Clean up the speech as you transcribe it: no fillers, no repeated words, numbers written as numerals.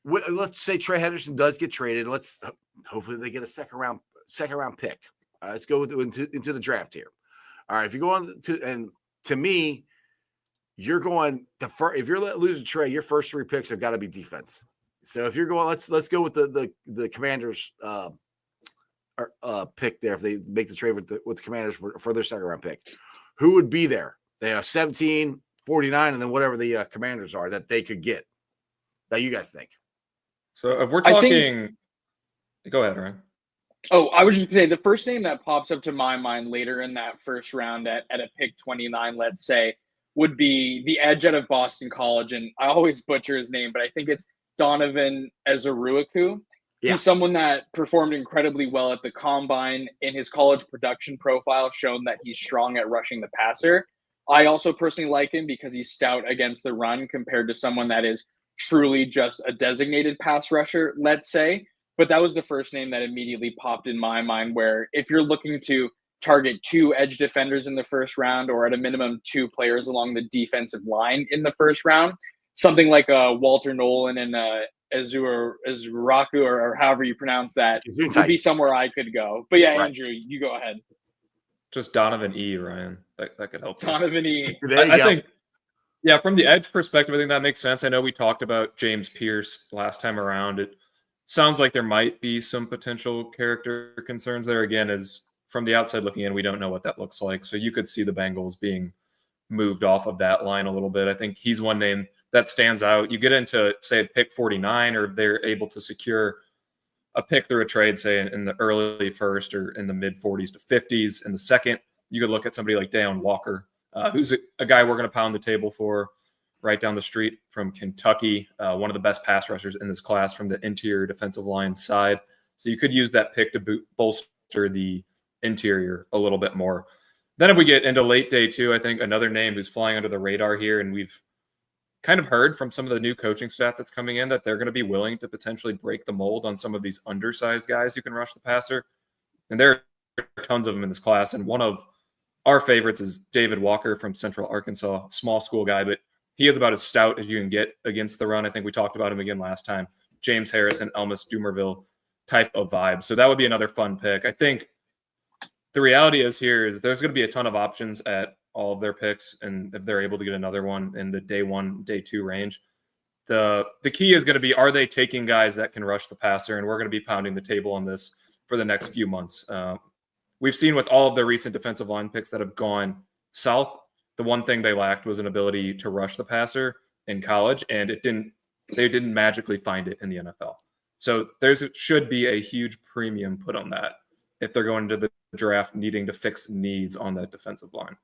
let's say Trey Hendrickson does get traded. Let's hopefully they get a second round pick. Let's go into the draft here. All right, if you're going to me, you're going if you're losing Trey, your first 3 picks have got to be defense. So if you're going, let's go with the Commanders pick there. If they make the trade with the Commanders for their second round pick, who would be there? They have 17, 49, and then whatever the Commanders are that they could get. That you guys think? So if we're talking, go ahead, Ryan. Oh, I was just going to say the first name that pops up to my mind later in that first round at a pick 29, let's say, would be the edge out of Boston College. And I always butcher his name, but I think it's Donovan Ezeruaku. Yeah. He's someone that performed incredibly well at the combine. In his college production profile, shown that he's strong at rushing the passer. I also personally like him because he's stout against the run compared to someone that is truly just a designated pass rusher, let's say. But that was the first name that immediately popped in my mind, where if you're looking to target 2 edge defenders in the first round, or at a minimum 2 players along the defensive line in the first round, something like Walter Nolan and Ezuraku, or however you pronounce that, would be somewhere I could go. But yeah, right. Andrew, you go ahead. Just Donovan E, Ryan. That could help. Donovan E. I think, yeah, from the edge perspective, I think that makes sense. I know we talked about James Pierce last time around. It sounds like there might be some potential character concerns there. Again, as from the outside looking in, we don't know what that looks like. So you could see the Bengals being moved off of that line a little bit. I think he's one name that stands out. You get into, say, pick 49, or they're able to secure a pick through a trade, say, in the early first or in the mid 40s to 50s. In the second, you could look at somebody like Deion Walker, who's a guy we're going to pound the table for right down the street from Kentucky, one of the best pass rushers in this class from the interior defensive line side. So you could use that pick to bolster the interior a little bit more. Then if we get into late day 2, I think another name who's flying under the radar here, and we've kind of heard from some of the new coaching staff that's coming in that they're going to be willing to potentially break the mold on some of these undersized guys who can rush the passer. And there are tons of them in this class. And one of our favorites is David Walker from Central Arkansas, small school guy, but he is about as stout as you can get against the run. I think we talked about him again last time. James Harrison, Elmas Dumerville type of vibe. So that would be another fun pick. I think the reality is here, there's going to be a ton of options at all of their picks, and if they're able to get another one in the day 1, day 2 range, the key is going to be, are they taking guys that can rush the passer? And we're going to be pounding the table on this for the next few months. We've seen with all of the recent defensive line picks that have gone south, the one thing they lacked was an ability to rush the passer in college, and they didn't magically find it in the NFL. So should be a huge premium put on that if they're going to the draft needing to fix needs on that defensive line.